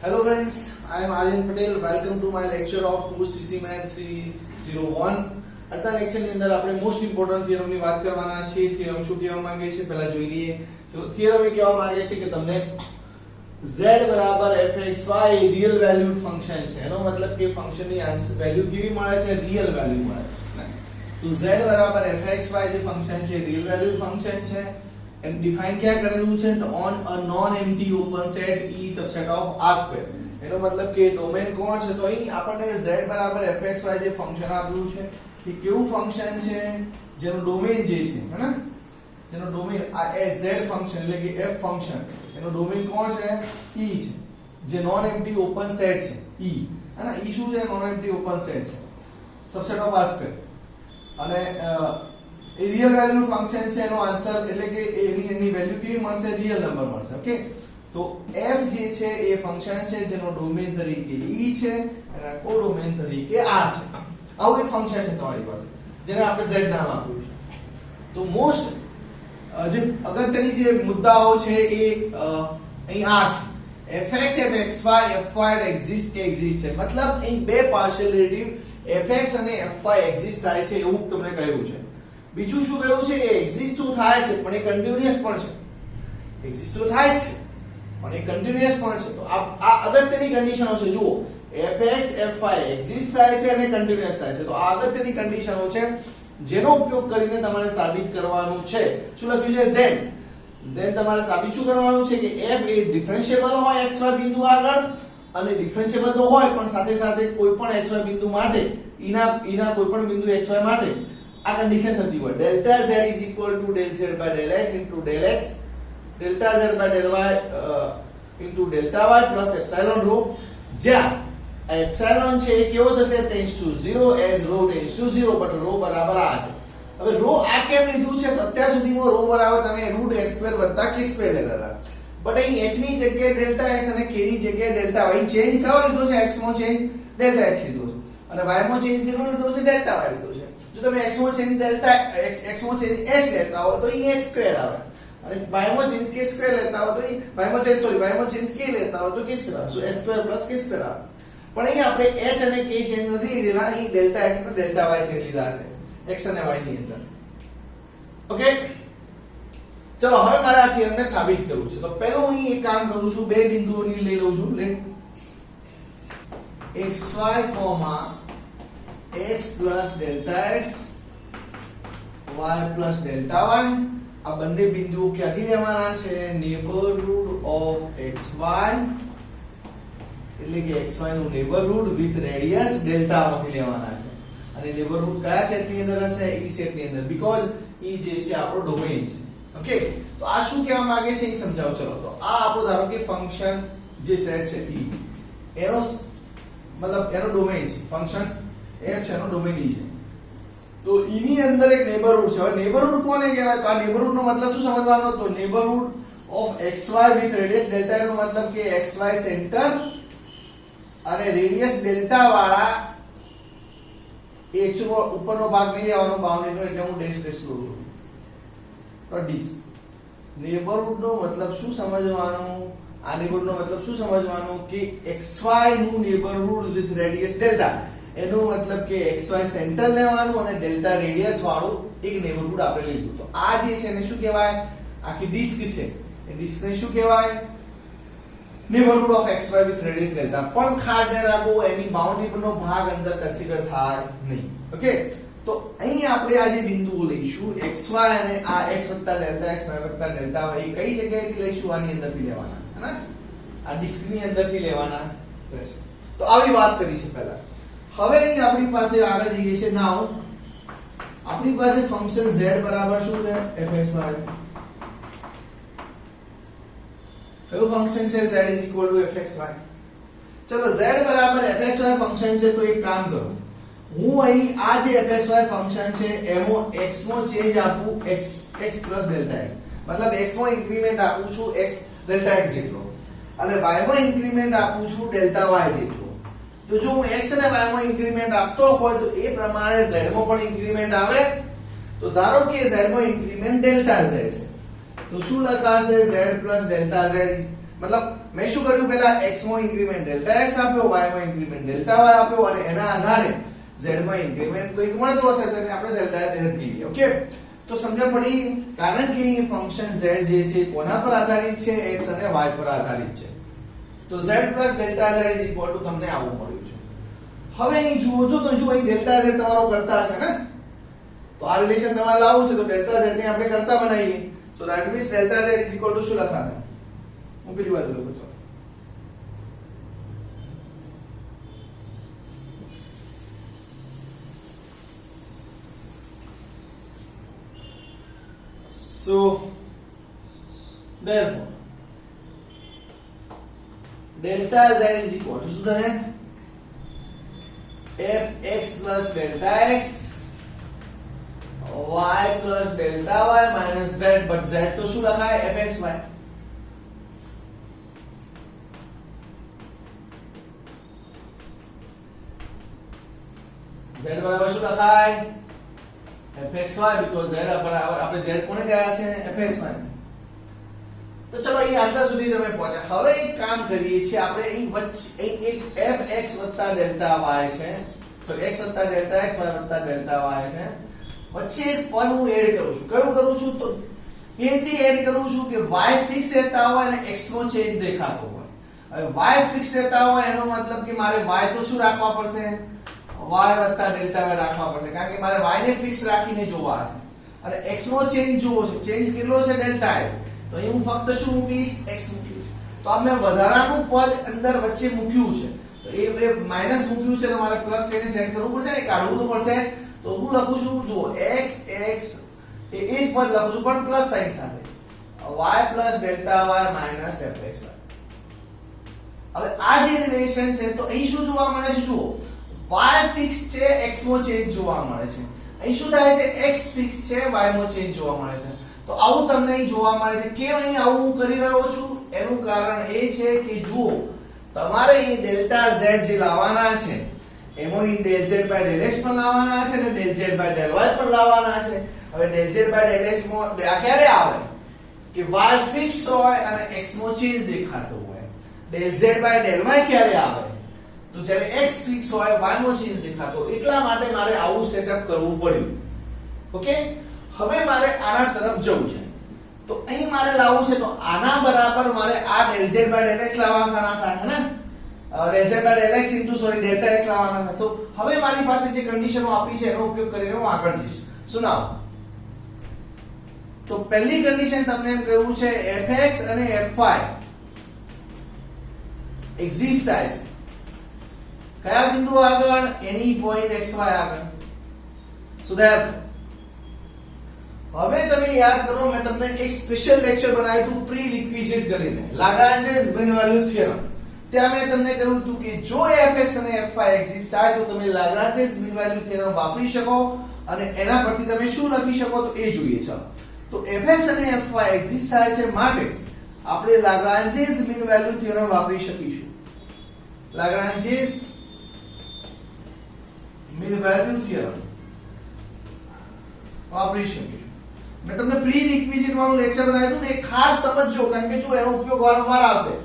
Hello friends, I am Aryan Patel. Welcome to my lecture of course CC Math 301. આજના લેક્ચરની અંદર આપણે most important થિયરમની વાત કરવાના છીએ. થિયરમ શું કહેવા માંગે છે પહેલા જોઈ લઈએ. ચલો થિયરમ એ કહેવા માંગે છે કે તમને z fxy real valued function છે. એનો મતલબ કે ફંક્શનની આન્સર વેલ્યુ કેવી મળે છે? રિયલ વેલ્યુ મળે છે. તો z fxy જે ફંક્શન છે રિયલ વેલ્યુડ ફંક્શન છે. એન્ડ ડિફાઇન ક્યાં કરેલું છે? તો on a non empty open set E subset of R2. એનો મતલબ કે ડોમેન કોણ છે? તો અહીં આપણને z fxy જે ફંક્શન આપ્યું છે એ કેવું ફંક્શન છે જેનો ડોમેન જે છે હે જેનો ડોમેન આ z ફંક્શન એટલે કે f ફંક્શન એનો ડોમેન કોણ છે? E છે. જે નોન એમ્પ્ટી ઓપન સેટ છે E હે E શું છે? નોન એમ્પ્ટી ઓપન સેટ છે સબસેટ ઓફ R2. અને એ રિયલ વેલ્યુ ફંક્શન છે. એનો આન્સર એટલે કે એની વેલ્યુ કેવી મળશે? રિયલ નંબર મળશે. ઓકે, તો f જે છે એ ફંક્શન છે જેનો ડોમેન તરીકે E છે અને કોડોમેન તરીકે R છે. આવું એક ફંક્શન છે તમારી પાસે જેને આપણે z નામ આપ્યું છે. તો મોસ્ટ જે અગત્યની જે મુદ્દાઓ છે એ અહીં આ છે. fx fxy fy એક્ઝિસ્ટ છે. મતલબ અહીં બે પાર્શિયલ ડેરિવેટિવ fx અને fy એક્ઝિસ્ટ થાય છે એવું તમને કહ્યું છે. બીજું શું કહ્યું છે? એ એક્ઝિસ્ટ તો થાય છે પણ એ કન્ટિન્યુઅસ પણ છે. એક્ઝિસ્ટ તો થાય છે પણ એ કન્ટિન્યુઅસ પણ છે. તો આ અગત્યની કન્ડિશનો છે. જુઓ, fx fy એક્ઝિસ્ટ થાય છે અને કન્ટિન્યુઅસ થાય છે. તો આ અગત્યની કન્ડિશનો છે જેનો ઉપયોગ કરીને તમારે સાબિત કરવાનું છે. શું લખ્યું છે? then તમારે સાબિત શું કરવાનું છે કે f એ ડિફરન્શિયેબલ હોય xy બિંદુ આગળ અને ડિફરન્શિયેબલ તો હોય પણ સાથે સાથે કોઈ પણ xy બિંદુ માટે ઈના કોઈ પણ બિંદુ xy માટે આ કન્ડિશન થતી હોય. delta z is equal to del z by del x into del x delta z by del y into delta y plus epsilon rho. જ્યાં એપ્સિલોન છે એ કેવો થશે? tends to 0 as rho tends to 0 but rho બરાબર આ છે. હવે rho આ કેમ લીધું છે? તો અત્યાર સુધીમાં rho બરાબર તમે √s² + k² લેતા હતા. બટ અહીં h ની જગ્યાએ ડેલ્ટા x અને k ની જગ્યાએ ડેલ્ટા y ચેન્જ કયો લીધો છે? x માં ચેન્જ ડેલ્ટા x લીધો છે અને y માં ચેન્જ કેટલો લીધો છે? ડેલ્ટા y લીધો છે. જો તમે x માં ચેન્જ ડેલ્ટા x માં ચેન્જ h લેતા હો તો અહીં h² આવે અને y માં ચેન્જ k² લેતા હો તો અહીં y માં ચેન્જ k લેતા હો તો k² આવે. સો h² + k² આવે. પણ અહીં આપણે h અને k ચેન્જ નથી લીધેલા. અહીં ડેલ્ટા x અને ડેલ્ટા y ચેન્જ લીધા છે x અને y ની અંદર. ઓકે, ચલો હવે મારે આ થિયરમને સાબિત કરવું છે. તો પહેલું અહીં એક કામ કરું છું, બે બિંદુઓની લઈ લઉં છું. Let xy, x plus delta x y plus delta y. આ બંને બિંદુઓ ક્યાંથી લેવાના છે? નેબરહૂડ ઓફ xy એટલે કે xy નું નેબરહૂડ વિથ રેડિયસ ડેલ્ટા માંથી લેવાના છે. અને નેબરહૂડ કયા સેટની અંદર હશે? E સેટની અંદર, બીકોઝ E જે છે આપણો ડોમેઇન છે. ઓકે, તો આ શું કહેવા માંગે છે એ સમજાવું. ચલો, તો આ આપણો ધારો કે ફંક્શન જે સેટ છે E એનો મતલબ એનો ડોમેઇન છે. ફંક્શન f છે એનો ડોમેઇન E છે. તો E ની અંદર એક નેબરહૂડ છે. હવે નેબરહૂડ કોને કહેવાય? તો આ નેબરહૂડ નો મતલબ શું સમજવાનો? તો neighbourhood of xy with radius delta નો મતલબ કે xy સેન્ટર અને રેડિયસ ડેલ્ટા વાળા એ ઉપરનો ભાગ નહીં લેવાનો બાઉન્ડ્રીનો, એટલે હું ડેશ લઉં છું. તો ડીસ નેબરહૂડ નો મતલબ શું સમજવાનું? આ નેબરહૂડ નો મતલબ શું સમજવાનું કે xy નું નેબરહૂડ વિથ રેડિયસ ડેલ્ટા, એનો મતલબ કે xy સેન્ટર લેવાનું અને ડેલ્ટા રેડિયસ વાળું એક નેબરહૂડ આપણે લીધું. તો આ જે છે એને શું કહેવાય? આખી ડિસ્ક છે એ ડિસ્કને શું કહેવાય? Neighbourhood of xy with radius delta. પણ ખાસ ધ્યાન રાખો એની બાઉન્ડ્રી પરનો ભાગ અંદર કન્સિડર થાય નહીં. ઓકે, તો અહીં આપણે આ જે બિંદુઓ લઈશું xy અને આ x + delta x y + delta y એ કઈ જગ્યાએથી લઈશું? આની અંદરથી લેવાના હે ને, આ ડિસ્કની અંદરથી લેવાના રહેશે. તો આવી વાત કરી છે પહેલા. હવે અહીં આપણી પાસે આગળ જઈએ છે. નાઉ આપણી પાસે ફંક્શન z બરાબર શું છે? fxy. કયું ફંક્શન છે? z = fxy. ચલો, z બરાબર fxy ફંક્શન છે. તો એક કામ કરો, હું અહીં આ જે fxy ફંક્શન છે એમાં x માં ચેન્જ આપું x plus delta x. મતલબ x માં ઇન્ક્રીમેન્ટ આપું છું x delta x જેટલો અને y માં ઇન્ક્રીમેન્ટ આપું છું delta y જેટલો. તો જો હું x અને y માં ઇન્ક્રીમેન્ટ આપતો હોય તો એ પ્રમાણે z માં પણ ઇન્ક્રીમેન્ટ આવે. તો ધારો કે z માં ઇન્ક્રીમેન્ટ delta z છે તો શું લખાશે? z plus delta z મતલબ મેં શું કર્યું, પહેલા x માં ઇન્ક્રીમેન્ટ ડેલ્ટા x આપ્યો, y માં ઇન્ક્રીમેન્ટ ડેલ્ટા y આપ્યો, અને એના આધારે z માં ઇન્ક્રીમેન્ટ કોઈક મળતો હશે તો એને આપણે ડેલ્ટા z કહીએ. ઓકે, તો સમજણ પડી. કારણ કે ફંક્શન z જે છે કોના પર આધારિત છે, x અને y પર આધારિત છે. તો z ડેલ્ટા z તમને આવું મળ્યું છે. હવે અહીં જુઓ તો જો અહીં ડેલ્ટા z તમારો કરતા છે ને, તો આ રિલેશન તમારે લાવવું છે તો ડેલ્ટા z ને આપણે કરતા બનાવીએ. So that means delta z શું લખાશે, હું પેલી બાજુ લખું છું. So therefore delta z is equal to શું થાય, fx plus delta x y plus delta y minus z, but z તો શું લખાય, fxy. z બરાબર શું લખાય, fxy, because z બરાબર આપણે z કોને ગયા છે, fxy. તો ચલો અહીં આટલા સુધી તમે પહોંચ્યા. હવે એક કામ કરીએ છીએ આપણે, અહીં વચ્ચે એક fx delta y છે, sorry x delta x y delta y છે, વચ્ચે એક પદ હું એડ કરું છું. કયું કરું છું, તો એથી એડ કરું છું કે y ફિક્સ રહેતા હોય અને x નો ચેન્જ દેખાતો હોય. હવે y ફિક્સ રહેતા હોય એનો મતલબ કે મારે y તો શું રાખવા પડશે, y delta y રાખવા પડશે, કારણ કે મારે y ને ફિક્સ રાખીને જોવા છે અને x નો ચેન્જ જોવો છે. ચેન્જ કેટલો છે, ડેલ્ટા y. તો અહીં હું ફક્ત શું મૂકીશ, x મૂકીશ. તો આ મેં વધારાનું પદ અંદર વચ્ચે મૂક્યું છે, તો એ માઈનસ મૂક્યું છે તો મારે પ્લસ કરીને સેટ કરવું પડશે ને, કાઢવું તો પડશે. તો હું લખું છું, જુઓ x x એ જ પદ લખું છું પણ પ્લસ સાઇન સાથે, y delta y minus fxy. હવે આ જે રિલેશન છે તો અહીં શું જોવા મળે છે, જુઓ y ફિક્સ છે, x નો ચેન્જ જોવા મળે છે. અહીં શું થાય છે, x ફિક્સ છે, y નો ચેન્જ જોવા મળે છે. તો આવું તમને અહીં જોવા મળે છે. કેમ અહીં આવું હું કરી રહ્યો છું, એનું કારણ એ છે કે જુઓ તમારે અહીં ડેલ્ટા z જે લાવવાના છે એમાં અહીં del z by del x પણ લાવવાના છે અને del z by del y પણ લાવવાના છે. હવે del z by del x માં આ ક્યારે આવે કે y ફિક્સ હોય અને x નો ચેન્જ દેખાતો હોય. del z by del y ક્યારે આવે, તો જ્યારે x ફિક્સ હોય, y નો ચેન્જ દેખાતો. એટલા માટે મારે આવું સેટઅપ કરવું પડ્યું. ઓકે, હવે મારે આના તરફ જવું છે તો અહીં મારે લાવવું છે, તો આના બરાબર મારે આ del z by del x લાવવાના થાય ને, del z by del x into sorry delta x લાવવાના થાય. તો હવે મારી પાસે જે કન્ડિશનો આપી છે એનો ઉપયોગ કરીને હું આગળ જઈશ. સુનાવો. તો પહેલી કન્ડિશન તમને એમ કહ્યું છે fx અને fy એક્ઝિસ્ટ થાય છે કયા બિંદુ આગળ, એની પોઈન્ટ xy આગળ. સો ધેટ હવે તમે યાદ કરો, મેં તમને એક સ્પેશિયલ લેક્ચર બનાવ્યું હતું પ્રી રિક્વિઝિટ કરીને, લાગ્રાન્જેસ મીન વેલ્યુ થિયરમ. ત્યાં મેં તમને કહ્યું હતું કે જો fx અને fy એક્ઝિસ્ટ થાય તો તમે લાગ્રાન્જેસ મીન વેલ્યુ થિયરમ વાપરી શકો અને એના પરથી તમે શું લખી શકો તો એ જોઈએ. ચાલો, તો fx અને fy એક્ઝિસ્ટ થાય છે માટે આપણે લાગ્રાન્જેસ મીન વેલ્યુ થિયરમ વાપરી શકીશું. લાગ્રાન્જેસ મીન વેલ્યુ થિયરમ વાપરી શકીશું. મેં તમને પ્રી રિક્વિઝિટ વાળું લેક્ચર બનાવ્યું હતું ને, એ ખાસ સમજજો કારણ કે જો એનો ઉપયોગ વારંવાર આવશે.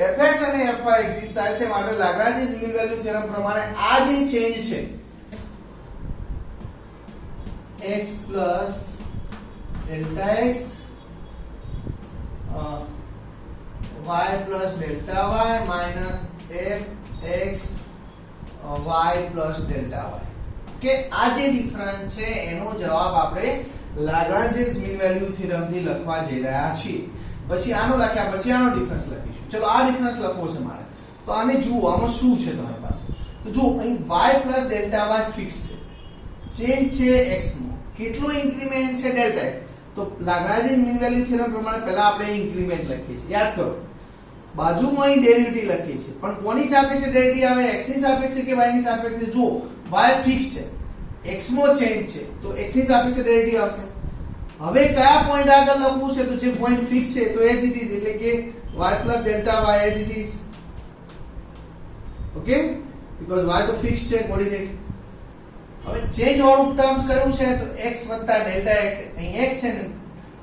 fx અને fy એક્ઝિસ્ટ થાય છે માટે લાગ્રાન્જેસ મીન વેલ્યુ થિયરમ પ્રમાણે આ જે ચેન્જ છે x plus delta x y plus delta y minus fx y plus delta y. કે આ જે ડિફરન્સ છે એનો જવાબ આપણે લાગ્રાન્જેસ મીન વેલ્યુ થિયરમ થી લખવા જઈ રહ્યા છીએ. પછી આનો લખ્યા પછી આનો ડિફરન્સ લખીશું. ચલો આ ડિફરન્સ લખવો છે મારે, તો આને જુઓ આમાં શું છે તમારી પાસે. તો જુઓ અહીં y plus delta y fix છે, ચેન્જ છે x નો, કેટલો ઇન્ક્રીમેન્ટ છે ડેલ્ટા x. તો લાગ્રાન્જેસ મીન વેલ્યુ થિયરમ પ્રમાણે પહેલા આપણે ઇન્ક્રીમેન્ટ લખીએ છીએ. યાદ કરો, બાજુમાં અહીં ડેરિવેટિવ લખીએ છીએ પણ કોની સાપેક્ષે ડેરિવેટિવ આવે, x ની સાપેક્ષે કે y ની સાપેક્ષે. જુઓ y ફિક્સ છે, x માં ચેન્જ છે તો x ની સાપેક્ષે ડેરિવેટિવ આવશે. હવે કયા પોઈન્ટ આગળ લખવું છે, તો જે પોઈન્ટ ફિક્સ છે તો as it is, એટલે કે y plus delta y as it is. Okay, because y તો ફિક્સ છે કોઓર્ડિનેટ. હવે ચેન્જ વાળું ટર્મ્સ કયું છે, તો x delta x. અહીં x છે ને,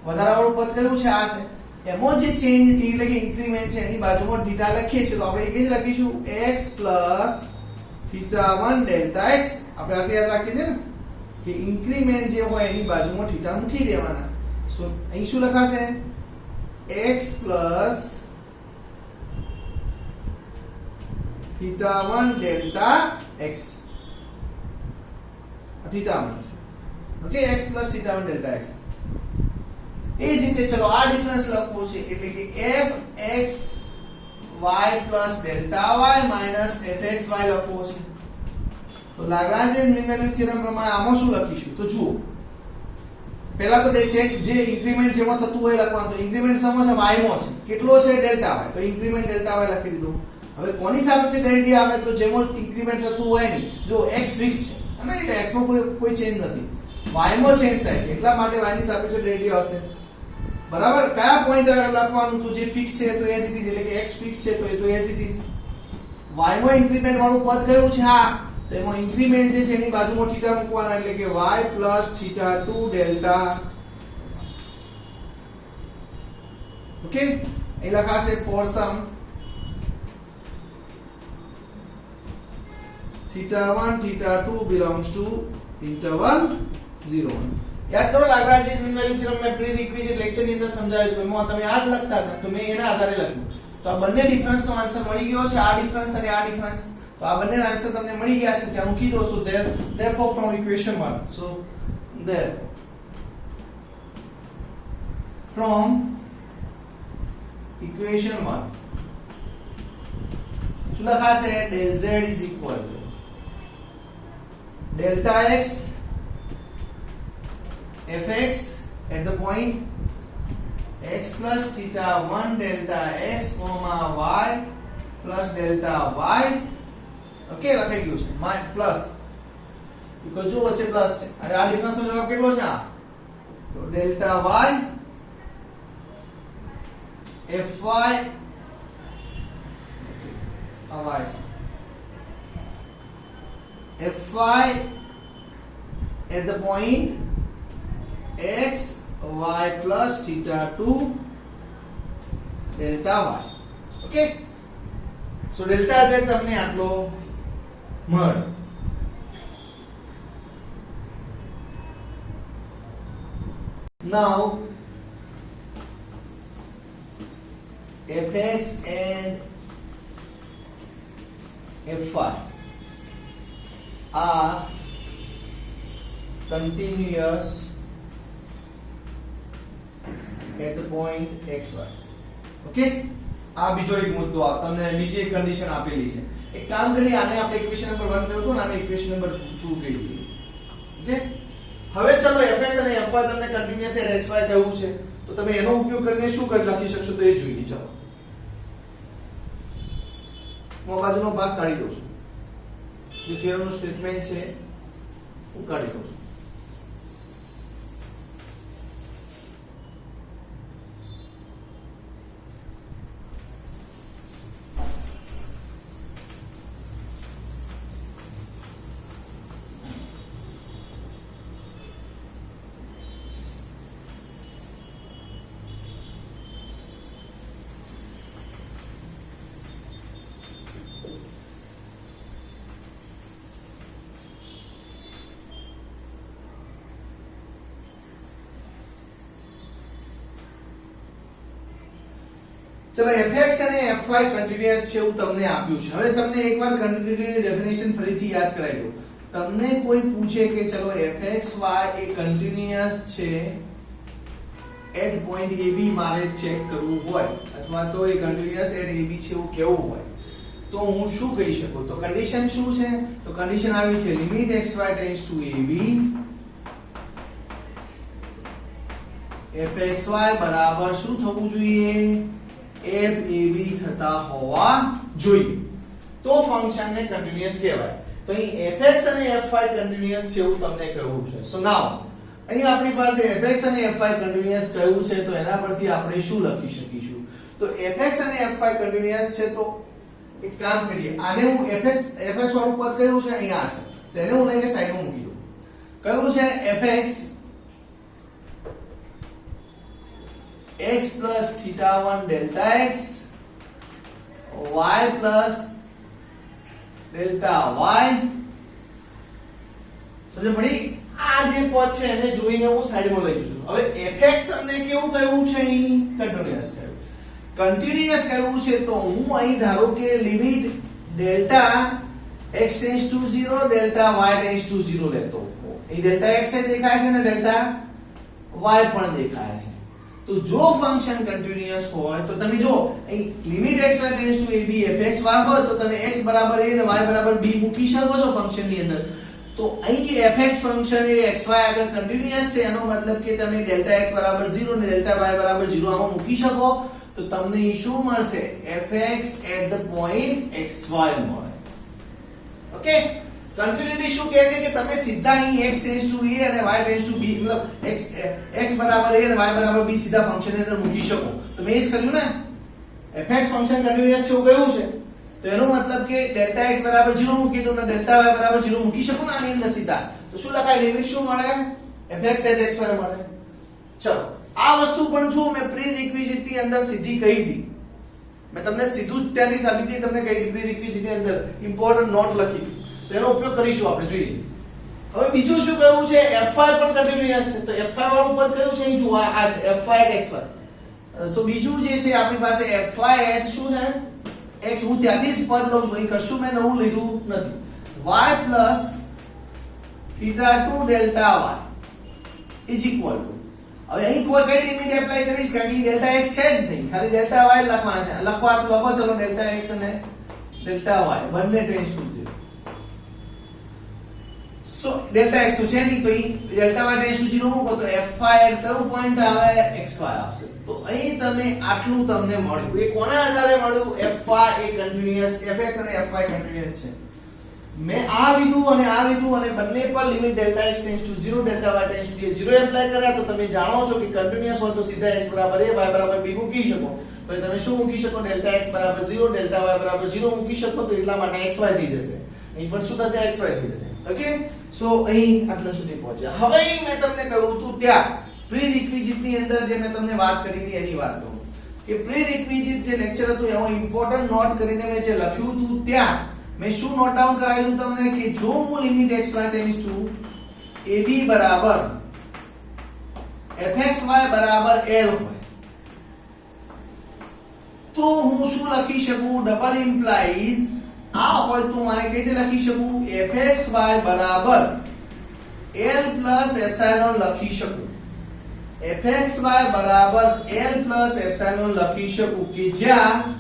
વધારા વાળું પદ કયું છે, આ છે. એમાં જે ચેન્જ એટલે કે ઇન્ક્રીમેન્ટ છે એની બાજુમાં થીટા લખીએ છીએ તો આપણે એ કેવી લખીશું x θ1 ડેલ્ટા x. આપણે આ યાદ રાખીએ છીએ ને કે ઇન્ક્રીમેન્ટ જે હોય એની બાજુમાં થીટા મૂકી દેવાના. સો અહીં શું લખાશે x θ1 delta x. θ1 okay x θ1 delta x. એ જ રીતે ચલો આ ડિફરન્સ લખવો છે એટલે કે fx y delta y fx y લખવો છે. તો લાગ્રાંજિયન મીન વેલ્યુ થિયરમ પ્રમાણે આમાં શું લખીશું તો જુઓ પહેલા તો જે ઇન્ક્રીમેન્ટ જેમાં થતું હોય લખવાનું. તો ઇન્ક્રીમેન્ટ સમજ y માં છે કેટલો છે ડેલ્ટા y. તો ઇન્ક્રીમેન્ટ ડેલ્ટા y લખી દીધું. હવે કોની સાપેક્ષે ડેરિવેટિવ આવે તો જેમાં ઇન્ક્રીમેન્ટ થતું હોય નહીં જો x ફિક્સ છે અને એટલે x માં કોઈ ચેન્જ નથી y માં ચેન્જ થાય છે એટલા માટે y ની સાપેક્ષે ડેરિવેટિવ આવશે. બરાબર કયા પોઈન્ટ લખવાનું તો જે ફિક્સ છે તો એઝ ઇટ ઇઝ એટલે કે x ફિક્સ છે તો એ તો એઝ ઇટ ઇઝ. y માં ઇન્ક્રીમેન્ટ વાળું પદ કયું છે હા તો એમાં ઇન્ક્રીમેન્ટ જે છે એની બાજુમાં થીટા મૂકવાના એટલે કે y θ2 ડેલ્ટા. ઓકે એ લખાશે for some θ1 θ2 belongs to interval 0 1. યાદ કરો લાગ્રાંજિયન મીન વેલ્યુ થિયરમ મેં પ્રી રિક્વિઝિટ લેક્ચર ની અંદર સમજાવ્યું એમાં તમે આ જ લખતા હતા તો મેં એના આધારે લખ્યું. તો આ બંને ડિફરન્સ નો આન્સર મળી ગયો છે. આ ડિફરન્સ અને આ ડિફરન્સ તો આ બંનેના આન્સર તમને મળી ગયા છે ત્યાં મૂકી દો. સો therefore from equation 1 so there from equation 1 શું લખાશે del z is equal to delta x fx at the point x plus θ1 delta x comma y plus delta y. Okay લખાઈ ગયું છે માય પ્લસ ઇક્વલ જો વચ્ચે plus છે અને આ ડિફરન્સ નો જવાબ કેટલો છે આ તો delta y fy y fy at the point x y plus θ2 delta y. Okay so delta z તમને આટલો મળ. Now fx and fy are continuous at the point xy. Okay આ બીજો એક મુદ્દો તમને બીજી એક કન્ડિશન આપેલી છે. એક કામ કરી આને આપણે ઇક્વેશન નંબર 1 કર્યો તો આને ઇક્વેશન નંબર 2 કહી દઈએ. ઓકે હવે ચલો fx અને fy તમને કન્ટીન્યુઅસ એટ xy કહેવું છે તો તમે એનો ઉપયોગ કરીને શું કરી લખી શકશો તો એ જોઈએ. ચલો હું બાજુનો ભાગ કાઢી દઉં છું જે થિયરમનું સ્ટેટમેન્ટ છે હું કાઢી દઉં છું. ચલો fx અને fy કન્ટીન્યુઅસ છે એવું તમને આપ્યું છે. હવે તમને એકવાર કન્ટીન્યુઅસની ડેફિનેશન ફરીથી યાદ કરાવી દઉં. તમને કોઈ પૂછે કે ચલો fx y એ કન્ટીન્યુઅસ છે એટ પોઈન્ટ ab મારે ચેક કરવું હોય અથવા તો એ કન્ટીન્યુઅસ એટ ab છે એવું કેવું હોય તો હું શું કહી શકું તો કન્ડિશન શું છે તો કન્ડિશન આવી છે limit xy tends to ab fxy બરાબર શું થવું જોઈએ fab થતા હોવા જોઈએ તો ફંક્શનને કન્ટીન્યુઅસ કહેવાય. તો અહીં fx અને fy કન્ટીન્યુઅસ છે એવું તમને કહ્યું છે. સો નાઉ અહીં આપણી પાસે fx અને fy કન્ટીન્યુઅસ કહ્યું છે તો એના પરથી આપણે શું લખી શકીશું તો fx અને fy કન્ટીન્યુઅસ છે તો એક કામ કરીએ આને હું fx વાળું પદ કયું છે અહીંયા છે તો એને હું લઈને સાઈડમાં મૂકી દઉં. કયું છે fx x plus theta 1 delta x y plus delta y સમજ પડી આ જે પદ છે એને જોઈને હું સાઈડમાં લઈ જઉં છું હવે fx તમને કેવું કહ્યું છે અહીં કન્ટિન્યુઅસ કહ્યું છે તો હું અહીં ધારો કે limit delta x tends to 0 delta y tends to 0 લેતો અહીં ડેલ્ટા x એ દેખાય છે ને ડેલ્ટા y પણ દેખાય છે તો જો ફંક્શન કન્ટિન્યુઅસ હોય તો તમે જો અહીં limit x y tends to a b fx y હોય તો તમે x બરાબર a અને y બરાબર b મૂકી શકો છો ફંક્શન ની અંદર તો અહીં fx ફંક્શન એ xy આગળ કન્ટિન્યુઅસ છે એનો મતલબ કે તમે ડેલ્ટા x બરાબર 0 અને ડેલ્ટા y બરાબર 0 આમાં મૂકી શકો તો તમને શું મળશે fx at the point xy મળે ઓકે કન્ટિન્યુટી શું કહે છે કે તમે સીધા અહીં x ટેન્ડ્સ ટુ a અને y ટેન્ડ્સ ટુ b મતલબ x બરાબર a અને y બરાબર b સીધા ફંક્શન ની અંદર મૂકી શકો તો મેં એ જ કર્યું ને fx ફંક્શન કન્ટિન્યુઅસ છે એવું કહ્યું છે તો એનો મતલબ કે ડેલ્ટા x બરાબર 0 મૂકી દો અને ડેલ્ટા y બરાબર 0 મૂકી શકો ને આની અંદર સીધા તો શું લખાય લિમિટ શું મળે fx at xy મળે ચલો આ વસ્તુ પણ જો મેં પ્રી રિક્વિઝિટ ની અંદર સીધી કહી દી મેં તમને સીધું જ ત્યાંથી સાબિતી તમને કહી દી પ્રી રિક્વિઝિટ ની અંદર ઇમ્પોર્ટન્ટ નોટ લખી તો એનો ઉપયોગ કરીશું આપણે જોઈએ હવે બીજું શું કહ્યું છે fy પણ કન્ટિન્યુઅસ છે તો fy વાળું પદ કયું છે અહીં જુઓ આ છે fy at xy સો બીજું જે છે આપણી પાસે fy at શું છે x હું ત્યાંથી જ પદ લઉં છું અહીં કશું મેં નવું લીધું નથી y plus theta 2 delta y is equal to હવે અહીં કોઈ કઈ લિમિટ એપ્લાય કરીશ કારણ કે ડેલ્ટા x છે જ નહીં ખાલી ડેલ્ટા y લખવાના છે લખવા તો લખો ચલો ડેલ્ટા x અને ડેલ્ટા y બંને tends to 0 so delta x તો છે નહીં તો અહીં ડેલ્ટા y ટેન્ડ્સ ટુ 0 મૂકો તો fy એટ કયો પોઈન્ટ આવે xy આવશે તો અહીં તમે આટલું તમને મળ્યું એ કોના આધારે મળ્યું fy એ કન્ટિન્યુઅસ fx અને fy કન્ટિન્યુઅસ છે મેં આ લીધું અને બંને પર limit delta x tends to 0 delta y tends to 0 apply કર્યા તો તમે જાણો છો કે કન્ટિન્યુઅસ હોય તો સીધા x બરાબર a y બરાબર b મૂકી શકો તો તમે શું મૂકી શકો ડેલ્ટા x બરાબર 0 ડેલ્ટા y બરાબર 0 મૂકી શકો તો એટલા માટે xy થઈ જશે અહીં પણ શું થશે xy થઈ જશે ઓકે સો અહીં આટલા સુધી પહોંચ્યા હવે મેં તમને કહ્યું હતું ત્યાં પ્રી રિક્વિઝિટ ની અંદર જે મેં તમને વાત કરી હતી એની વાત કરું કે પ્રી રિક્વિઝિટ જે લેક્ચર હતું એમાં ઇમ્પોર્ટન્ટ નોટ કરીને મેં જે લખ્યું હતું ત્યાં મેં શું નોટ ડાઉન કરાવ્યું તમને કે જો હું limit xy tends to ab બરાબર fxy બરાબર l હોય તો હું શું લખી શકું ડબલ ઇમ્પ્લાઈઝ આ હોય તો મારે કઈ રીતે લખી શકું fxy બરાબર l પ્લસ એપ્સિલોન લખી શકું fxy બરાબર l પ્લસ એપ્સિલોન લખી શકું કે જ્યાં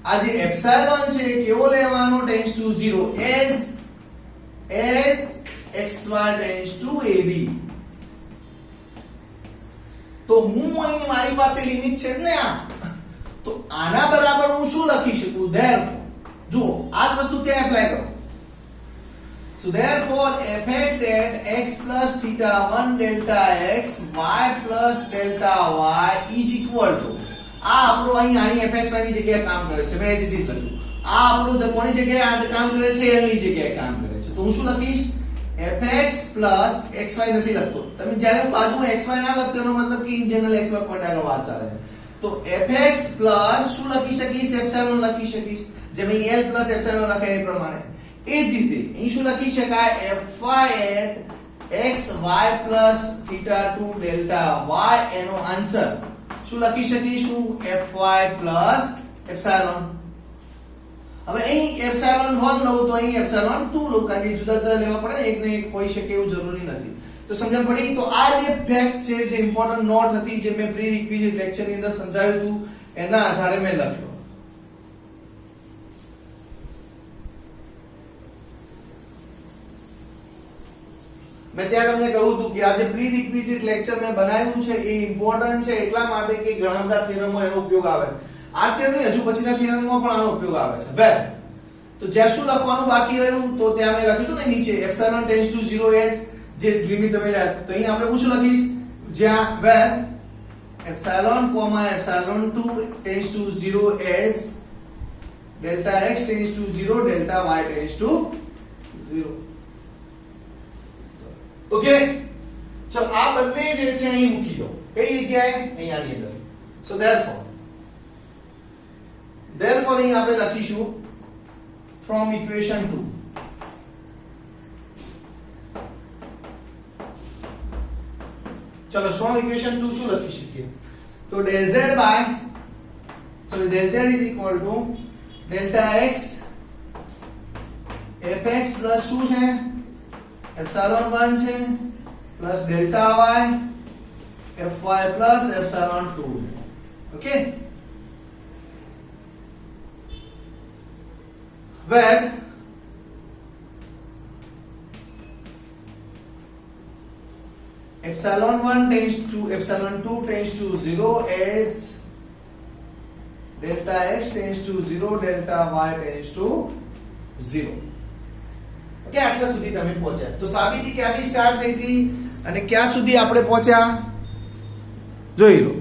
આ જે એપ્સિલોન છે કેવો લેવાનો tends to 0 as xy tends to ab તો હું અહીં મારી પાસે લિમિટ છે ને આ તો આના બરાબર હું શું લખી શકું therefore જો આ વસ્તુ ત્યાં એપ્લાય કરો so therefore fx at x plus theta 1 delta x y plus delta y is equal to આ આપણો અહીં આની fxy ની જગ્યાએ કામ કરે છે મેં એસીટી લખ્યું આ આપણું જે કોની જગ્યાએ આ કામ કરે છે l ની જગ્યાએ કામ કરે છે તો હું શું લખીશ fx plus xy નથી લખતો તમે જ્યારે હું બાજુમાં xy ના લખતો એનો મતલબ કે ઇન જનરલ xy પોઈન્ટ આનો વાત ચાલે છે તો fx plus શું લખી શકીશ એપ્સિલોન લખી શકીશ જેમ અહીં l plus એપ્સિલોન લખે એ પ્રમાણે એ જ રીતે અહીં શું લખી શકાય fy at x y plus theta 2 delta y એનો આન્સર શું લખી શકીશું fy plus એપ્સિલોન હવે અહીં એપ્સિલોન 1 લઉં તો અહીં એપ્સિલોન 2 લઉં કારણ કે જુદા જુદા લેવા પડે ને એક ને એક હોઈ શકે એવું જરૂરી નથી તો સમજણ પડી તો આ જે ફેક્ટ છે જે ઇમ્પોર્ટન્ટ નોટ હતી જે મેં પ્રી રિક્વિઝિટ લેક્ચર ની અંદર સમજાવ્યું હતું એના આધારે મેં લખ્યો મેં ત્યાં તમને કહ્યું હતું કે આ જે પ્રી રિક્વિઝિટ લેક્ચર મેં બનાવ્યું છે એ ઇમ્પોર્ટન્ટ છે એટલા માટે કે ઘણા બધા થિયરમમાં એનો ઉપયોગ આવે આ થિયરમ નહીં હજુ પછીના થિયરમમાં પણ આનો ઉપયોગ આવે છે વેલ તો જ્યાં શું લખવાનું બાકી રહ્યું તો ત્યાં મેં લખ્યું હતું ને નીચે એપ્સિલોન ટેન્ડ્સ ટુ 0 s જે લિમિટ તમે લે તો અહીં આપણે હું શું લખીશ જ્યાં where epsilon epsilon 2 tends to 0 s delta x tends to 0 delta y tends to 0 okay ચલો આ બંને જે છે અહીં મૂકી દો કઈ જગ્યાએ અહીંયાની અંદર સો therefore અહીં આપણે લખીશું from equation 2 ચલો from equation 2 શું લખી શકીએ તો del z is equal to delta x fx plus શું છે epsilon 1 છે plus delta y fy plus epsilon 2 okay where epsilon 1 tends to epsilon 2 tends to 0 as delta x tends to 0 delta y tends to 0 okay આટલા સુધી તમે પહોંચ્યા તો સાબિતી ક્યાંથી સ્ટાર્ટ થઈ હતી અને ક્યાં સુધી આપણે પહોંચ્યા જોઈ લો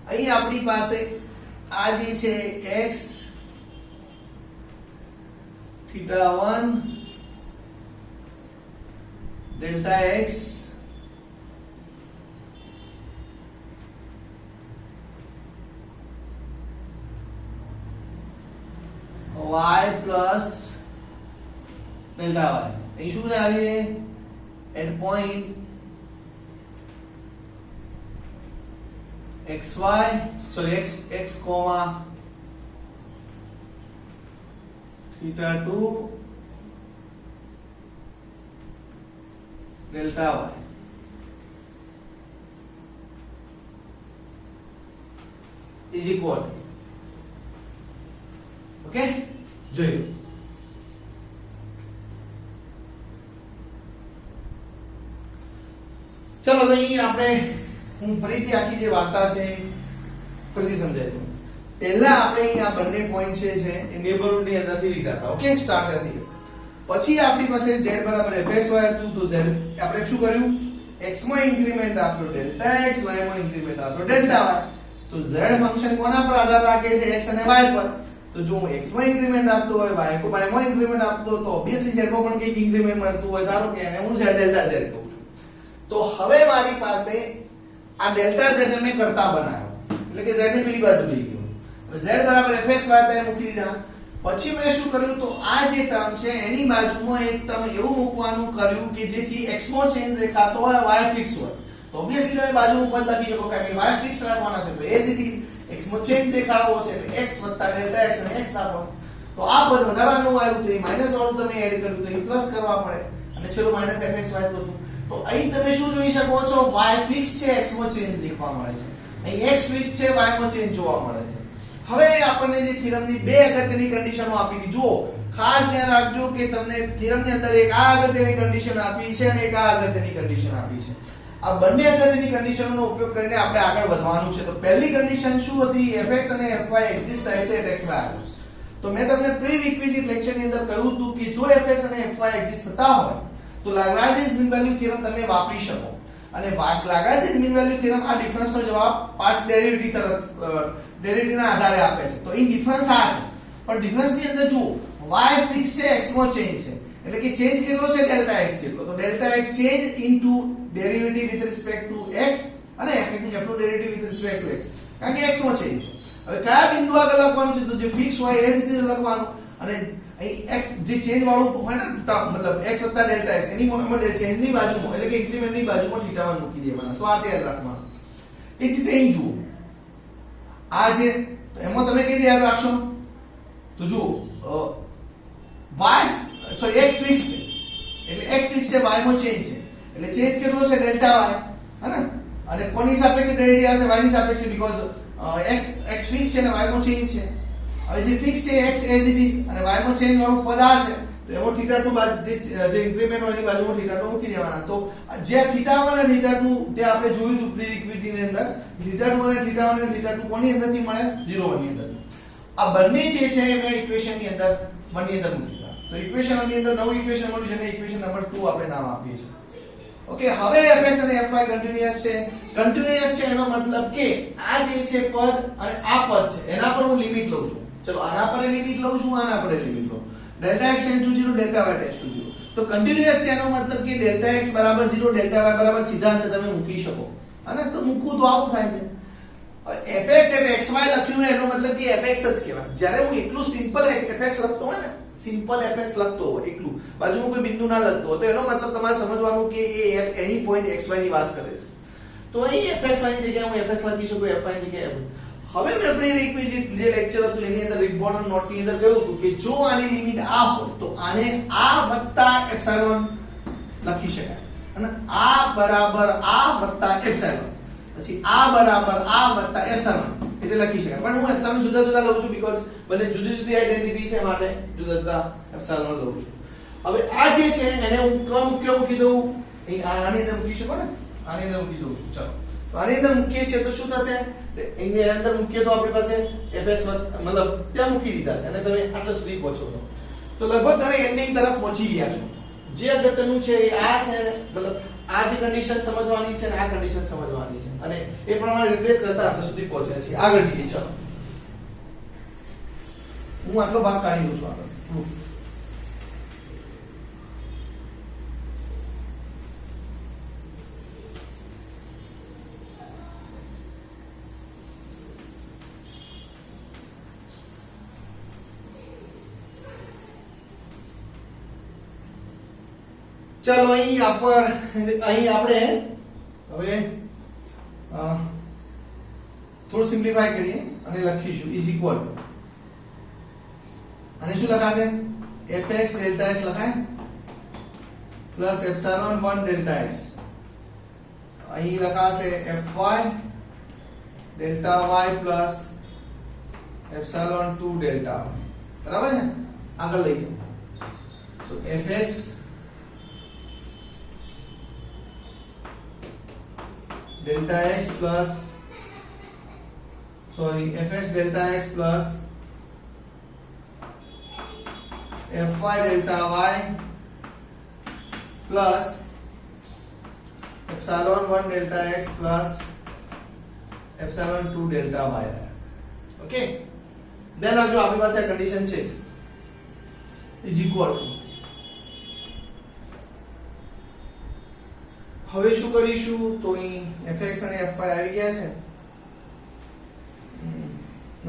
અહીં આપણી પાસે આ જે છે x theta 1 delta x y plus delta y અહીં શું આવી રહે at point xy sorry x comma theta 2 delta y is equal okay જોઈ ચલો તો અહીં આપણે હું ફરીથી આખી જે વાર્તા છે ફરીથી સમજાવી દઉં પહેલા આપણે અહીં આ બંને પોઈન્ટ છે એ નેબરહુડ ની અંદરથી લીધા હતા ઓકે સ્ટાર્ટ હતી પછી આપણી પાસે z બરાબર fxy હતું તો z આપણે શું કર્યું x માં ઇન્ક્રીમેન્ટ આપ્યો ડેલ્ટા x y માં ઇન્ક્રીમેન્ટ આપ્યો ડેલ્ટા y તો z ફંક્શન કોના પર આધાર રાખે છે x અને y પર તો જો હું x માં ઇન્ક્રીમેન્ટ આપતો હોય y માં ઇન્ક્રીમેન્ટ આપતો તો ઓબ્વિયસલી z માં પણ કંઈક ઇન્ક્રીમેન્ટ મળતું હોય ધારો કે એને હું z ડેલ્ટા z કહું છું તો હવે મારી પાસે આ ડેલ્ટા z ને મેં કરતા બનાવ્યો એટલે કે z ની પેલી બાજુ લઈ ગયો હવે z બરાબર fxy ત્યાં મૂકી દીધા પછી મેં શું કર્યું તો આ જે ટર્મ છે એની બાજુમાં એક ટર્મ એવું મૂકવાનું કર્યું કે જેથી x માં ચેન્જ દેખાતો હોય y ફિક્સ હોય તો ઓબ્વિયસલી તમે બાજુનું પદ લખી શકો કારણ કે y ફિક્સ રાખવાના છે તો એ જ રીતે x માં ચેન્જ દેખાડવો છે એટલે x ડેલ્ટા x અને x નાખો તો આ પદ વધારાનું આવ્યું તો એ માઈનસ વાળું તમે એડ કર્યું તો એ પ્લસ કરવા પડે અને ચલો માઈનસ fxy હતું તો અહીં તમે શું જોઈ શકો છો y ફિક્સ છે x માં ચેન્જ દેખવા મળે છે અહીં x ફિક્સ છે y માં ચેન્જ જોવા મળે છે હવે આપણને જે થિયરમની બે અગત્યની કન્ડિશનો આપી છે જુઓ ખાસ ધ્યાન રાખજો કે તમને થિયરમની અંદર એક આ અગત્યની કન્ડિશન આપી છે અને એક આ અગત્યની કન્ડિશન આપી છે આ બંને અગત્યની કન્ડિશનનો ઉપયોગ કરીને આપણે આગળ વધવાનું છે તો પહેલી કન્ડિશન શું હતી fx અને fy એક્ઝિસ્ટ થાય છે at xy આગળ તો મેં તમને પ્રી રિક્વિઝિટ લેક્ચરની અંદર કહ્યું હતું કે જો fx અને fy એક્ઝિસ્ટ થતા હોય તો લાગ્રાન્જિયસ મીન વેલ્યુ થિયરમ તમે વાપરી શકો અને લાગ્રાન્જિયસ મીન વેલ્યુ થિયરમ આ ડિફરન્સનો જવાબ પાર્ટ્સ ડેરિવેટિવ તરફ ડેરિવેટિવના આધારે આપે છે તો અહીં ડિફરન્સ આ છે પણ ડિફરન્સની અંદર જુઓ y ફિક્સ છે x માં ચેન્જ છે એટલે કે ચેન્જ કેટલો છે ડેલ્ટા x જેટલો તો delta x change into derivative with respect to x અને f નું derivative with respect to x કારણ કે x માં ચેન્જ છે હવે કયા બિંદુ આગળ લખવાનું છે તો જે ફિક્સ હોય એ જ રીતે લખવાનું અને અહીં x જે ચેન્જ વાળું હોય ને ટર્મ મતલબ x ડેલ્ટા x એની ચેન્જની બાજુમાં એટલે કે ઇન્ક્રીમેન્ટની બાજુમાં θ1 મૂકી દેવાના તો આ યાદ રાખવાનું એ જ રીતે અહીં જુઓ આ છે તો એમાં તમે કઈ યાદ રાખશો તો જુઓ x ફિક્સ છે એટલે x ફિક્સ છે y માં ચેન્જ છે એટલે ચેન્જ કેટલો છે ડેલ્ટા y હે ને અને કોની સાપેક્ષે ડેરિવેટિવ આવશે y ની સાપેક્ષે બીકોઝ x ફિક્સ છે અને y માં ચેન્જ છે હવે જે ફિક્સ છે x એઝ ઇટ ઇઝ અને y માં ચેન્જ વાળું પદ આ છે તો એમાં θ2 જે ઇન્ક્રીમેન્ટ હોય એની બાજુમાં θ2 મૂકી દેવાના તો જે θ1 અને θ2 તે આપણે જોયું હતું પ્રી રિક્વિઝિટ ની અંદર θ2 અને θ1 અને θ2 કોની અંદરથી મળે 0 ની અંદર આ બંને જે છે મેં ઇક્વેશન ની અંદર બંને અંદર મૂકી દીધા તો ઇક્વેશન ની અંદર નવું ઇક્વેશન મળ્યું જેને ઇક્વેશન નંબર 2 આપણે નામ આપીએ છીએ ઓકે હવે fx અને fy કન્ટીન્યુઅસ છે એનો મતલબ કે આ જે છે પદ અને આ પદ છે એના પર હું લિમિટ લઉં છું ચલો આના પર લિમિટ લઉં છું આના પર લિમિટ લઉં delta x tends to 0 delta y tends to 0 तो કન્ટિન્યુઅસ છે એનો મતલબ કે ડેલ્ટા x બરાબર 0 ડેલ્ટા y બરાબર સીધા અંતે તમે મૂકી શકો અને તો મૂકવું તો આવું થાય છે fx અને xy લખ્યું હોય એનો મતલબ કે fx જ કહેવાય જ્યારે હું એટલું સિમ્પલ fx લખતો હોય ને સિમ્પલ fx લખતો હોય એકલું બાજુમાં કોઈ બિંદુ ના લખતો હોય તો એનો મતલબ તમારે સમજવાનું કે એ એની પોઈન્ટ xy ની વાત કરે છે તો અહીં fx ની જગ્યાએ હું fx લખી શકું fy ની જગ્યાએ હવે મેં આપણે રિક્વિઝિટ જે લેક્ચર હતું એની અંદર ઇમ્પોર્ટન્ટ નોટ ની અંદર કહ્યું હતું કે જો આની લિમિટ આ હોય તો આને આ વત્તા એપ્સિલોન લખી શકાય અને આ બરાબર આ વત્તા એપ્સિલોન પછી આ બરાબર આ વત્તા એપ્સિલોન એટલે લખી શકાય પણ હું એપ્સિલોન જુદા જુદા લઉં છું બીકોઝ બંને જુદી જુદી આઇડેન્ટિટી છે માટે જુદા જુદા એપ્સિલોન લઉં છું હવે આ જે છે એને હું કેવું મૂકી દઉં અહીં આની અંદર મૂકી શકો ને આની અંદર મૂકી દઉં છું ચાલો તો આની અંદર મૂકીએ છીએ તો શું થશે એની અંદર મૂકીએ તો આપણી પાસે fx મતલબ ત્યાં મૂકી દીધા છે અને તમે આટલા સુધી પહોંચો તો લગભગ તમે એન્ડિંગ તરફ પહોંચી ગયા છો જે અગત્યનું છે એ આ છે મતલબ આ જે કન્ડિશન સમજવાની છે અને આ કન્ડિશન સમજવાની છે અને એ પ્રમાણે રિપ્લેસ કરતા આટલા સુધી પહોંચ્યા છીએ આગળ જઈએ ચાલો હું આટલો ભાગ કાઢી દઉં છું આગળ चलो અહીં આપણે હવે થોડું સિમ્પ્લિફાય કરીએ અને લખીશું ઇઝ ઇક્વલ અને શું લખાશે fx ડેલ્ટા x લખાય પ્લસ એપ્સિલોન 1 ડેલ્ટા x અહીં લખાશે fy delta y plus epsilon 2 delta y બરાબર છે આગળ લઈ જાઓ તો fx delta x plus fx delta x plus fy delta y plus epsilon 1 delta x plus epsilon 2 delta y okay then આ જો આપણી પાસે કન્ડિશન છે ઇઝ ઇક્વલ ટુ હવે શું કરીશું તો અહીં fx અને fy આવી ગયા છે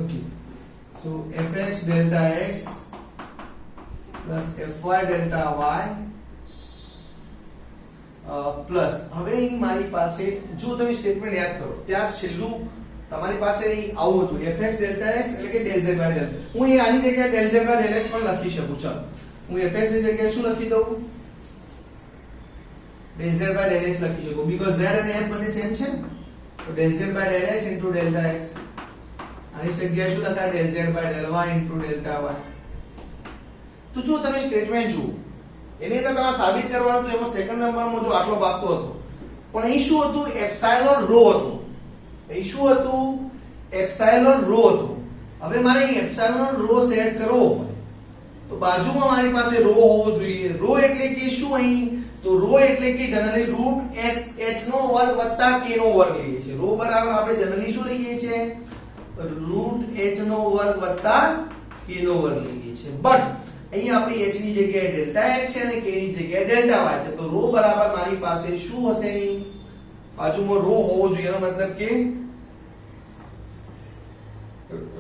okay so fx delta x plus fy delta y plus હવે અહીં મારી પાસે જો તમે સ્ટેટમેન્ટ યાદ કરો ત્યાં છેલ્લું તમારી પાસે અહીં આવું હતું fx delta x એટલે કે del z by del હું અહીં આની જગ્યાએ del z by del x પણ લખી શકું ચાલો હું fx ની જગ્યાએ શું લખી દઉં del z by del x લખી શકો because z અને m બંને સેમ છે તો del z by del x into delta x આની જગ્યાએ શું લખાય del z by del y into delta y તો જો તમે સ્ટેટમેન્ટ જુઓ એની અંદર તમારે સાબિત કરવાનું તો એમાં સેકન્ડ નંબરમાં જો આટલો ભાગ તો હતો પણ અહીં શું હતું એપ્સિલોન રો હતું અહીં શું હતું એપ્સિલોન રો હતું હવે મારે અહીં એપ્સિલોન રો સેટ કરવો હોય તો બાજુમાં મારી પાસે રો હોવો જોઈએ રો એટલે કે શું અહીં તો રો એટલે કે જનરલી રૂટ h નો વર્ગ વત્તા k નો વર્ગ લઈએ છીએ રો બરાબર આપણે જનરલી શું લઈએ છીએ રૂટ h નો વર્ગ વત્તા k નો વર્ગ લઈએ છીએ બટ અહીં આપણી h ની જગ્યાએ ડેલ્ટા x છે અને k ની જગ્યાએ ડેલ્ટા y છે તો રો બરાબર મારી પાસે શું હશે અહીં બાજુમાં રો હોવો જોઈએ એનો મતલબ કે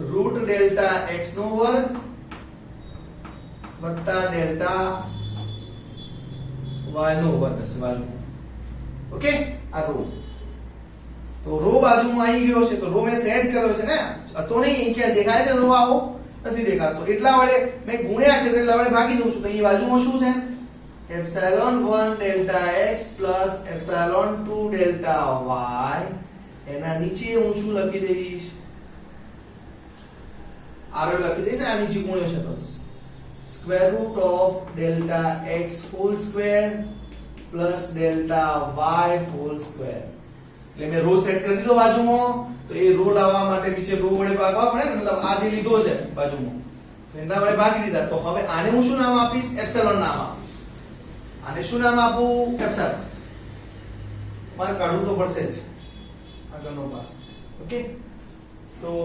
રૂટ ડેલ્ટા x નો વર્ગ વત્તા ડેલ્ટા y નો વર્ગ હશે બાજુ ઓકે આ રો તો રો બાજુમાં આવી ગયો છે તો રો મેં સેટ કર્યો છે ને તો નહીં કે દેખાય છે રો આવો નથી દેખાતો એટલા વડે મેં ગુણ્યા છે એટલા વડે ભાગી દઉં છું તો અહીં બાજુમાં શું છે epsilon 1 delta x plus epsilon 2 delta y એના નીચે હું શું લખી દઈશ આર લખી દઈશ આ નીચે ગુણ્યો છે તો square root of delta x whole square plus delta y whole square એટલે મેં રો સેટ કરી દીધો બાજુમાં તો એ રો લાવવા માટે નીચે રો વડે ભાગવા પડે ને મતલબ આ જે લીધો છે બાજુમાં તો એના વડે ભાગી દીધા તો હવે આને હું શું નામ આપીશ એપ્સિલોન નામ આપીશ આને શું નામ આપું એપ્સિલોન મારે કાઢવું તો પડશે જ આગળનો ભાગ ઓકે તો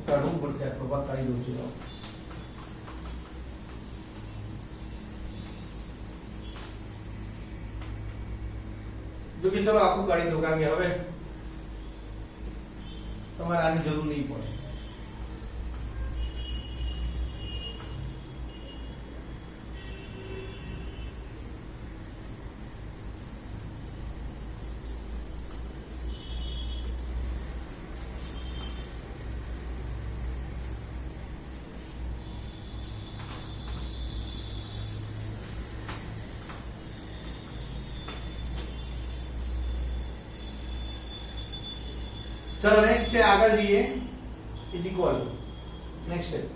કાઢવું પડશે આટલો ભાગ કાઢી દઉં છું જો કે ચલો આખું કાઢી દો કારણ કે હવે તમારે આની જરૂર નહીં પડે. चलो नेक्स्ट છે આગળ જઈએ is equal next step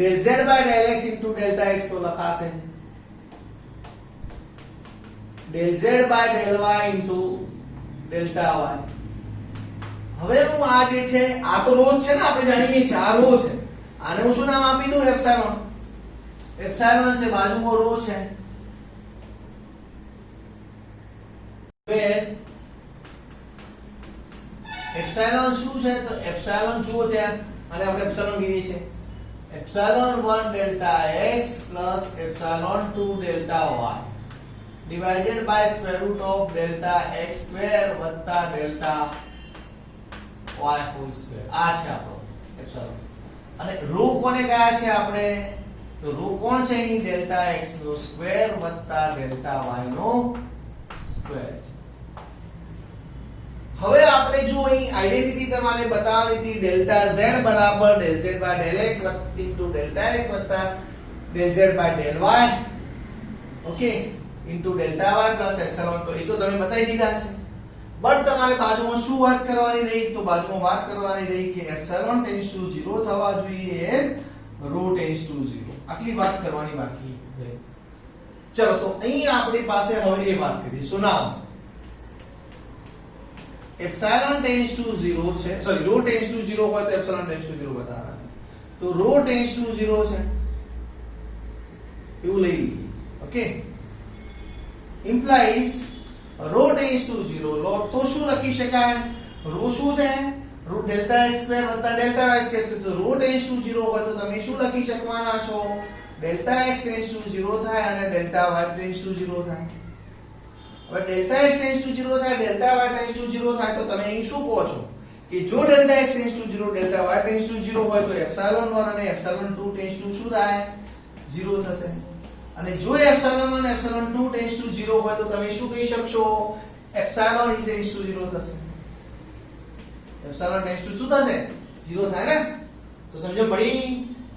del z by del x into delta x તો લખાશે del z by del y into delta y. હવે હું આ જે છે આ તો રો છે ને આપણે જાણીએ છીએ આ રો છે આને હું શું નામ આપી દઉં એપ્સિલોન. એપ્સિલોન છે બાજુમાં રો છે where એપ્સિલોન શું છે તો એપ્સિલોન જુઓ ત્યાં અને આપણે એપ્સિલોન કહીએ છીએ epsilon 1 delta x plus epsilon 2 delta y divided by square root of delta x square વત્તા ડેલ્ટા y હોલ સ્ક્વેર. આ છે આપણો એપ્સિલોન. અને રો કોને કયા છે આપણે તો રો કોણ છે અહીં ડેલ્ટા x નો સ્ક્વેર વત્તા ડેલ્ટા y નો સ્ક્વેર. હવે આપણે જો અહીં આઈડેન્ટિટી તમારે બતાવવાની હતી ડેલ્ટા z બરાબર del z by del x into delta x વત્તા del z by del y okay into delta y plus epsilon. તો એ તો તમે બતાવી દીધા છે બટ તમારે બાજુમાં શું વાત કરવાની રહી તો બાજુમાં વાત કરવાની રહી કે એપ્સિલોન ટેન્ડ્સ ટુ 0 થવા જોઈએ એઝ રો ટેન્ડ્સ ટુ 0. આટલી વાત કરવાની બાકી રહી. ચલો તો અહીં આપણી પાસે હવે એ વાત કરીએ. સો નાઉ एप्सिलॉन टेंड्स टू 0 છે સોરી રો ટેન્ડ્સ ટુ 0 હોય તો એપ્સિલॉन ટેન્ડ્સ ટુ 0 બતાવવાના. તો રો ટેન્ડ્સ ટુ 0 છે એવું લઈ લઈએ okay implies rho tends to 0 લો તો શું લખી શકાય રો શું છે રૂટ ડેલ્ટા x સ્ક્વેર વત્તા ડેલ્ટા y સ્ક્વેર છે. તો રો ટેન્ડ્સ ટુ 0 હોય તો તમે શું લખી શકવાના છો ડેલ્ટા x ટેન્ડ્સ ટુ 0 થાય અને ડેલ્ટા y ટેન્ડ્સ ટુ 0 થાય. હવે ડેલ્ટા x ટેન્ડ્સ ટુ 0 થાય ડેલ્ટા y ટેન્ડ્સ ટુ 0 થાય તો તમે અહીં શું કહો છો કે જો delta x tends to 0 delta y tends to 0 હોય તો એપ્સિલોન 1 અને એપ્સિલોન 2 ટેન્ડ્સ ટુ શું થાય 0 થશે. અને જો એપ્સિલોન 1 એપ્સિલોન 2 ટેન્ડ્સ ટુ 0 હોય તો તમે શું કહી શકશો એપ્સિલોન ઇઝ ટેન્ડ્સ ટુ 0 થશે. એપ્સિલોન ટેન્ડ્સ ટુ શું થશે 0 થાય ને. તો સમજો પડી.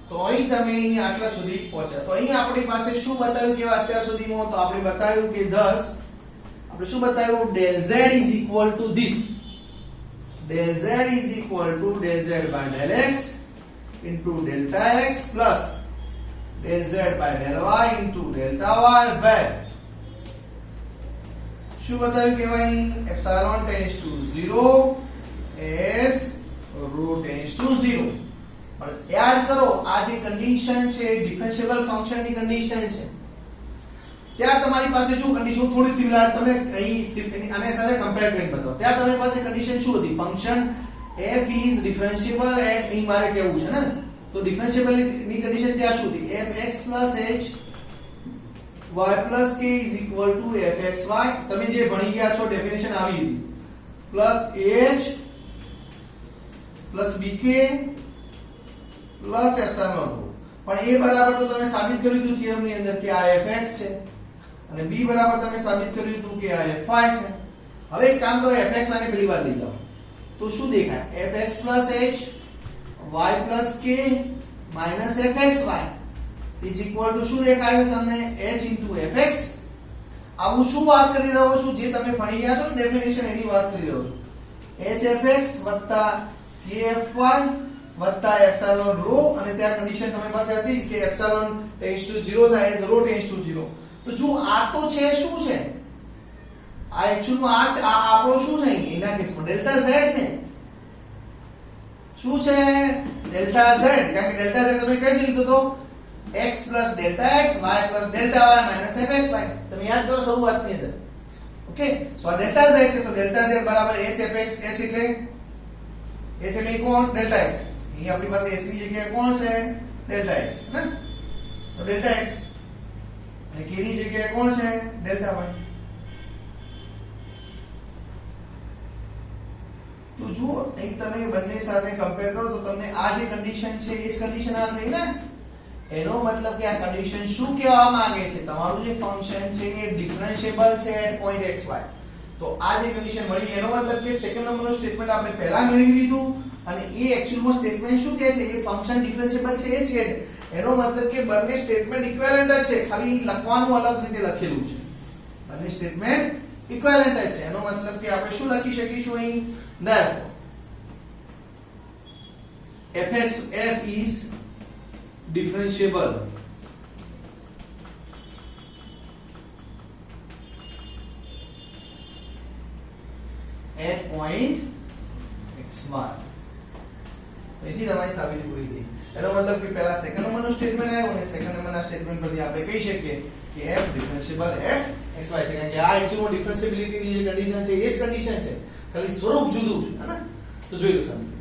તો અહીં તમે અહીં આટલા સુધી પહોંચ્યા. તો અહીં આપણી પાસે શું બતાવ્યું કે અત્યાર સુધીમાં તો આપણે બતાવ્યું કે 10 આપણે શું બતાવ્યું del z is equal to this del z is equal to del z by del x into delta x plus del z by del y into delta y where શું બતાવ્યું કે ભાઈ epsilon tends to 0 as rho tends to 0. પણ યાદ કરો આ જે condition છે ડિફરન્શિયેબલ ફંક્શન ની કન્ડિશન છે ત્યાં તમારી પાસે જો કન્ડિશન થોડી સિમિલર તમને અહીં આને સાથે કમ્પેર કરીને બતાવો. ત્યાં તમારી પાસે કન્ડિશન શું હતી function f is differentiable at અહીં મારે કેવું છે ને તો ડિફરન્શિયેબિલિટી ની કન્ડિશન ત્યાં શું હતી fx h y k is equal to fxy. તમે જે ભણી ગયા છો ડેફિનેશન આવી હતી plus h plus bk plus epsilon. પણ a બરાબર તો તમે સાબિત કર્યું હતું થિયરમ ની અંદર કે આ fx છે અને b બરાબર તમે સાબિત કર્યું હતું કે આ fy છે. હવે એક કામ કરો fxy ને પહેલી વાર લઈ જાઓ તો શું દેખાય fx h y k fxy is equal to શું દેખાય તમને h fx. આવું શું વાત કરી રહ્યો છું જે તમે ભણી ગયા છો ને ડેફિનેશન એની વાત કરી રહ્યો છું h fx kfy વત્તા એપ્સિલોન રો અને ત્યાં કન્ડિશન તમારી પાસે હતી કે એપ્સિલોન ટેન્ડ્સ ટુ 0 થાય એઝ રો ટેન્ડ્સ ટુ 0. તો જો આ તો છે શું છે આ એક્ચ્યુઅલમાં આ આપણો શું છે એના કેસમાં ડેલ્ટા z છે. શું છે ડેલ્ટા z કારણ કે ડેલ્ટા z તમે કઈ લીધું તો x delta x y delta y fxy. તમે યાદ કરો શરૂઆતની અંદર ઓકે. સો ડેલ્ટા z છે તો ડેલ્ટા z બરાબર h fx h એટલે કોણ ડેલ્ટા x. અહીં આપણી પાસે h ની જગ્યાએ કોણ છે ડેલ્ટા x ને તો ડેલ્ટા x અને k ની જગ્યાએ કોણ છે ડેલ્ટા y. તો જુઓ અહીં તમે બંને સાથે કમ્પેર કરો તો તમને આ જે કન્ડિશન છે એ જ કન્ડિશન આ થઈ ને. એનો મતલબ કે આ કન્ડિશન શું કહેવા માંગે છે, તમારું જે ફંક્શન છે એ ડિફરન્શિયેબલ છે એટ પોઈન્ટ xy. તો આ જે કન્ડિશન મળી એનો મતલબ કે સેકન્ડ નંબરનું સ્ટેટમેન્ટ આપણે પહેલા મેળવી લીધું અને એ એક્ચ્યુઅલમાં સ્ટેટમેન્ટ શું કહે છે, એ ફંક્શન ડિફરન્શિયેબલ છે એ જ કહે છે. એનો મતલબ કે બંને સ્ટેટમેન્ટ ઇક્વિવેલન્ટ જ છે, ખાલી લખવાનું અલગ રીતે લખેલું છે. બંને સ્ટેટમેન્ટ ઇક્વિવેલન્ટ જ છે. એનો મતલબ કે આપણે શું લખી શકીશું અહીં, therefore f is differentiable at point xy. એથી તમારી સાબિતી પૂરી થઈ. એનો મતલબ કે પહેલા સેકન્ડ નંબરનું સ્ટેટમેન્ટ આવ્યું અને સેકન્ડ નંબરના સ્ટેટમેન્ટ પરથી આપણે કહી શકીએ કે f ડિફરન્શિયેબલ એટ xy છે, કારણ કે આ એકચ્યુઅલી ડિફરન્શિયેબિલિટીની જે કન્ડિશન છે એ જ કન્ડિશન છે, ખાલી સ્વરૂપ જુદું છે. હે ને? તો જોઈ લો સાહેબ.